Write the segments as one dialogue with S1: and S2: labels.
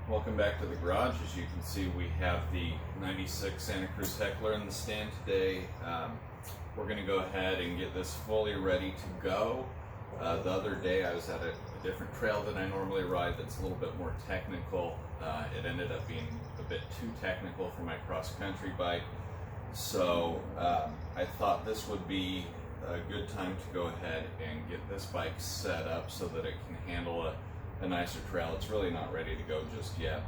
S1: Welcome back to the garage. As you can see, we have the 96 Santa Cruz Heckler in the stand today. We're going to go ahead and get this fully ready to go. The other day I was at a different trail than I normally ride that's a little bit more technical. It ended up being a bit too technical for my cross-country bike. So I thought this would be a good time to go ahead and get this bike set up so that it can handle a nicer trail. It's really not ready to go just yet,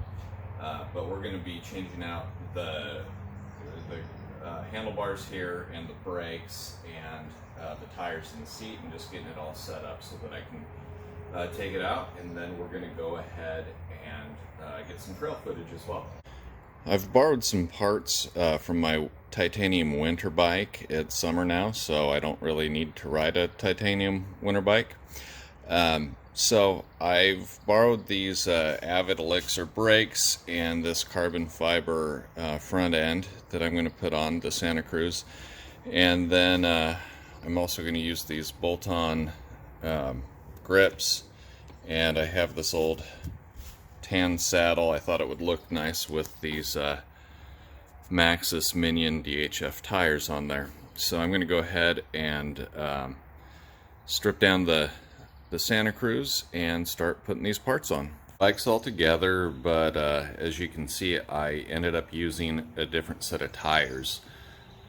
S1: but we're going to be changing out the handlebars here and the brakes and the tires in the seat and just getting it all set up so that I can take it out, and then we're going to go ahead and get some trail footage as well. I've borrowed some parts from my titanium winter bike. It's summer now, so I don't really need to ride a titanium winter bike. So I've borrowed these Avid Elixir brakes and this carbon fiber front end that I'm going to put on the Santa Cruz, and then I'm also going to use these bolt-on grips, and I have this old tan saddle. I thought it would look nice with these Maxxis Minion DHF tires on there. So I'm going to go ahead and strip down the Santa Cruz and start putting these parts on. Bike's all together, but as you can see, I ended up using a different set of tires.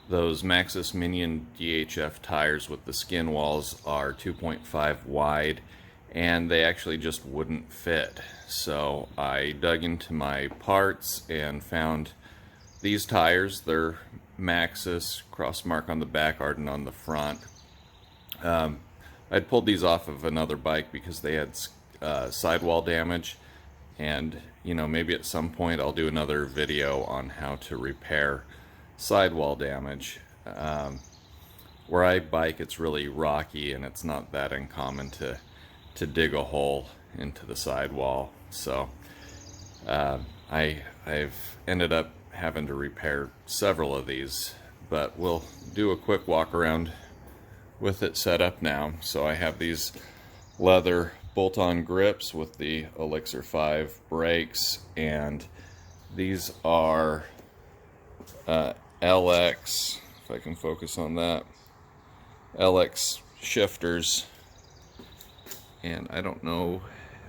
S1: Those Maxxis Minion DHF tires with the skin walls are 2.5 wide, and they actually just wouldn't fit. So I dug into my parts and found these tires. They're Maxxis, cross mark on the back, Ardent on the front. I'd pulled these off of another bike because they had sidewall damage, and maybe at some point I'll do another video on how to repair sidewall damage. Where I bike, it's really rocky and it's not that uncommon to dig a hole into the sidewall, so I've ended up having to repair several of these, but we'll do a quick walk around with it set up now. So I have these leather bolt-on grips with the Elixir 5 brakes, and these are LX, if I can focus on that, LX shifters, and I don't know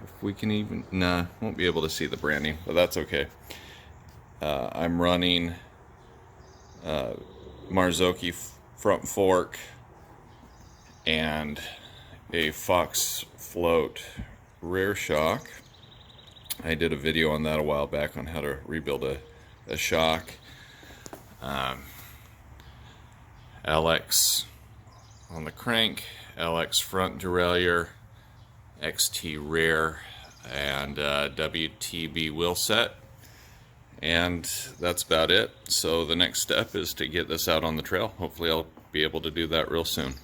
S1: if we can even, won't be able to see the branding, but that's okay. I'm running Marzocchi front fork and a Fox float rear shock. I did a video on that a while back on how to rebuild a shock. LX on the crank, LX front derailleur, XT rear, and WTB wheel set. And that's about it. So the next step is to get this out on the trail. Hopefully I'll be able to do that real soon.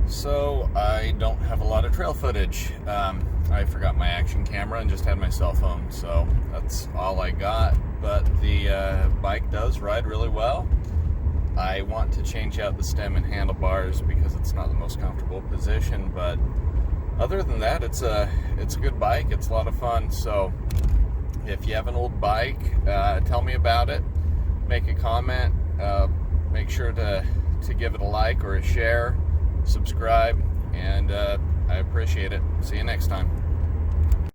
S1: So I don't have a lot of trail footage. I forgot my action camera and just had my cell phone, so that's all I got. But the bike does ride really well. I want to change out the stem and handlebars because it's not the most comfortable position, but other than that, it's a good bike. It's a lot of fun. So if you have an old bike, tell me about it. Make a comment. Make sure to give it a like or a share. Subscribe, and I appreciate it. See you next time.